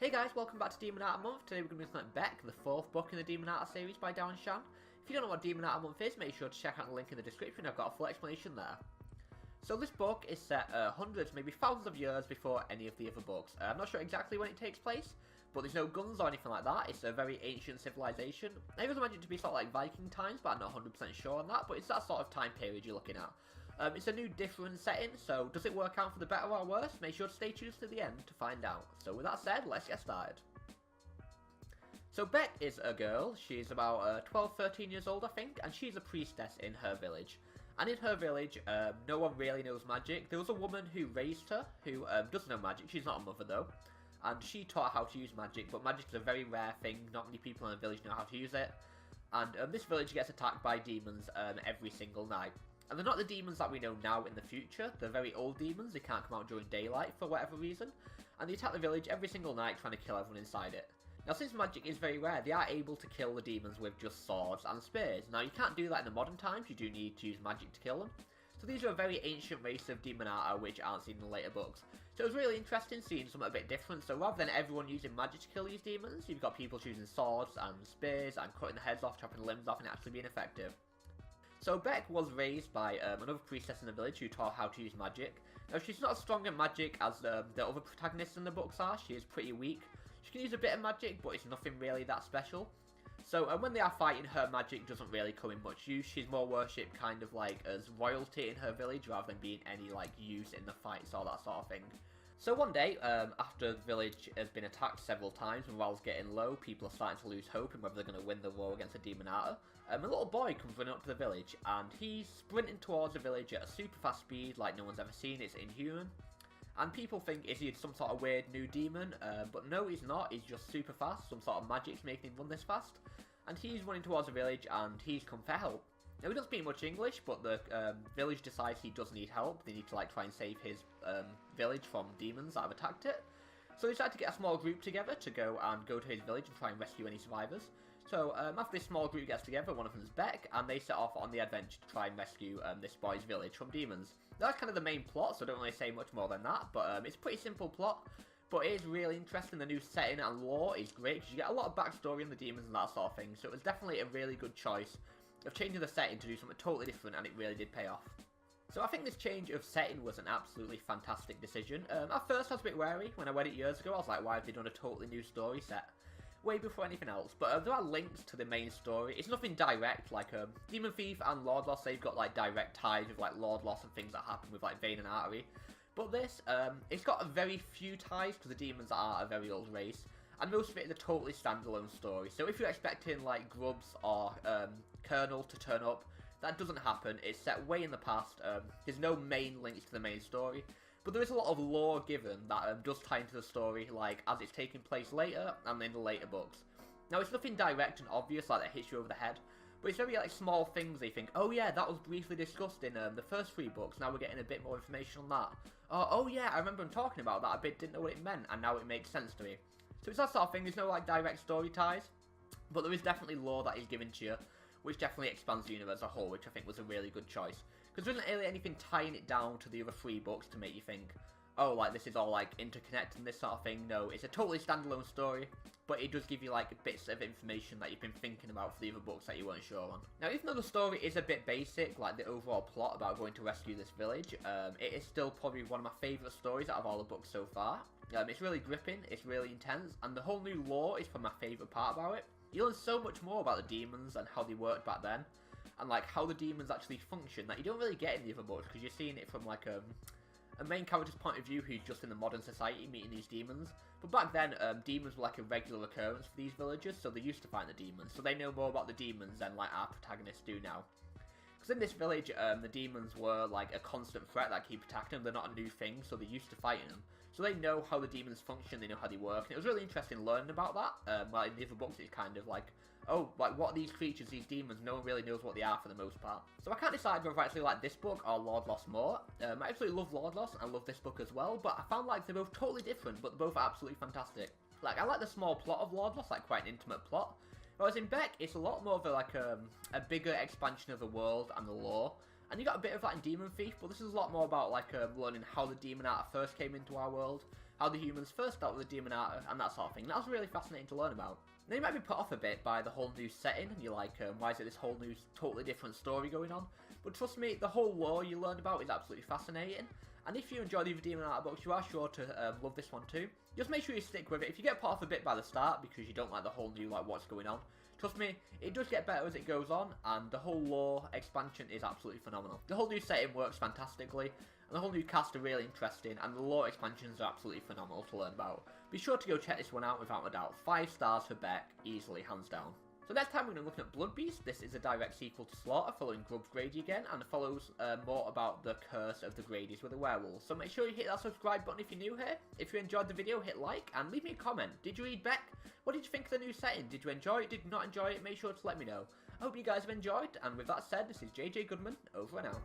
Hey guys, welcome back to Demonata Month. Today we're going to be looking at Beck, the 4th book in the Demonata series by Darren Shan. If you don't know what Demonata Month is, make sure to check out the link in the description. I've got a full explanation there. So this book is set hundreds, maybe thousands of years before any of the other books. I'm not sure exactly when it takes place, but there's no guns or anything like that. It's a very ancient civilization. I always imagine it to be sort of like Viking times, but I'm not 100% sure on that. But it's that sort of time period you're looking at. It's a new, different setting, so does it work out for the better or worse? Make sure to stay tuned to the end to find out. So with that said, let's get started. So Beck is a girl. She's about 12, 13 years old, I think, and she's a priestess in her village. And in her village, no one really knows magic. There was a woman who raised her, who doesn't know magic. She's not a mother, though. And she taught her how to use magic, but magic is a very rare thing. Not many people in the village know how to use it. And this village gets attacked by demons every single night. And they're not the demons that we know now in the future. They're very old demons. They can't come out during daylight for whatever reason. And they attack the village every single night, trying to kill everyone inside it. Now, since magic is very rare, they are able to kill the demons with just swords and spears. Now, you can't do that in the modern times. You do need to use magic to kill them. So these are a very ancient race of Demonata, which aren't seen in the later books. So it was really interesting seeing something a bit different. So rather than everyone using magic to kill these demons, you've got people choosing swords and spears and cutting the heads off, chopping the limbs off, and actually being effective. So Beck was raised by another priestess in the village who taught her how to use magic. Now, she's not as strong at magic as the other protagonists in the books are. She is pretty weak. She can use a bit of magic, but it's nothing really that special. So when they are fighting, her magic doesn't really come in much use. She's more worshipped kind of like as royalty in her village rather than being any like use in the fights or that sort of thing. So one day, after the village has been attacked several times, and morale's getting low, people are starting to lose hope in whether they're going to win the war against the Demonata. A little boy comes running up to the village, and he's sprinting towards the village at a super fast speed like no one's ever seen. It's inhuman. And people think, is he some sort of weird new demon? But no, he's not. He's just super fast. Some sort of magic's making him run this fast. And he's running towards the village, and he's come for help. Now, he doesn't speak much English, but the village decides he does need help. They need to like try and save his village from demons that have attacked it. So they decide to get a small group together to go to his village and try and rescue any survivors. So after this small group gets together, one of them is Beck, and they set off on the adventure to try and rescue this boy's village from demons. That's kind of the main plot, so I don't really say much more than that, but it's a pretty simple plot. But it is really interesting. The new setting and lore is great, because you get a lot of backstory on the demons and that sort of thing. So it was definitely a really good choice of changing the setting to do something totally different, and it really did pay off. So I think this change of setting was an absolutely fantastic decision. At first I was a bit wary. When I read it years ago, I was like, why have they done a totally new story set? Way before anything else. But there are links to the main story. It's nothing direct, like Demon Thief and Lord Loss, they've got like direct ties with like Lord Loss and things that happen with like Vein and Artery. But this, it's got a very few ties because the demons are a very old race. And most of it is a totally standalone story. So if you're expecting like Grubs or Colonel to turn up, that doesn't happen. It's set way in the past. There's no main links to the main story. But there is a lot of lore given that does tie into the story, like as it's taking place later and in the later books. Now, it's nothing direct and obvious like that hits you over the head, but it's very like small things they think, oh yeah, that was briefly discussed in the first 3 books, now we're getting a bit more information on that. Oh yeah, I remember them talking about that a bit, didn't know what it meant, and now it makes sense to me. So it's that sort of thing. There's no like direct story ties, but there is definitely lore that is given to you, which definitely expands the universe as a whole, which I think was a really good choice. Because there isn't really anything tying it down to the other 3 books to make you think, oh, like, this is all, like, interconnected and this sort of thing. No, it's a totally standalone story, but it does give you, like, bits of information that you've been thinking about for the other books that you weren't sure on. Now, even though the story is a bit basic, like the overall plot about going to rescue this village, it is still probably one of my favourite stories out of all the books so far. It's really gripping, it's really intense, and the whole new lore is probably my favourite part about it. You learn so much more about the demons and how they worked back then, and like how the demons actually function that you don't really get in the other books, because you're seeing it from like a main character's point of view who's just in the modern society meeting these demons. But back then, demons were like a regular occurrence for these villagers, so they used to fight the demons, so they know more about the demons than like our protagonists do now. Because in this village, the demons were like a constant threat that keep attacking them. They're not a new thing, so they're used to fighting them. So they know how the demons function, they know how they work, and it was really interesting learning about that. Well, in the other books, it's kind of like, oh, like what are these creatures, these demons? No one really knows what they are for the most part. So I can't decide whether I actually like this book or Lord Loss more. I actually love Lord Loss, and I love this book as well, but I found like they're both totally different, but they're both absolutely fantastic. Like, I like the small plot of Lord Loss, like quite an intimate plot. Whereas in Beck, it's a lot more of a bigger expansion of the world and the lore. And you got a bit of that in Demon Thief, but this is a lot more about like learning how the Demonata first came into our world, how the humans first dealt with the Demonata and that sort of thing. That was really fascinating to learn about. Now you might be put off a bit by the whole new setting, and you're like, why is it this whole new, totally different story going on? But trust me, the whole lore you learn about is absolutely fascinating. And if you enjoy the other Demonata books, you are sure to love this one too. Just make sure you stick with it. If you get put off a bit by the start because you don't like the whole new, like, what's going on, trust me, it does get better as it goes on, and the whole lore expansion is absolutely phenomenal. The whole new setting works fantastically, and the whole new cast are really interesting, and the lore expansions are absolutely phenomenal to learn about. Be sure to go check this one out without a doubt. 5 stars for Beck, easily, hands down. So next time we're going to look at Blood Beast. This is a direct sequel to Slaughter, following Grubbs Grady again, and it follows more about the curse of the Gradys with the werewolves. So make sure you hit that subscribe button if you're new here. If you enjoyed the video, hit like, and leave me a comment. Did you read Beck? What did you think of the new setting? Did you enjoy it? Did you not enjoy it? Make sure to let me know. I hope you guys have enjoyed, and with that said, this is JJ Goodman, over and out.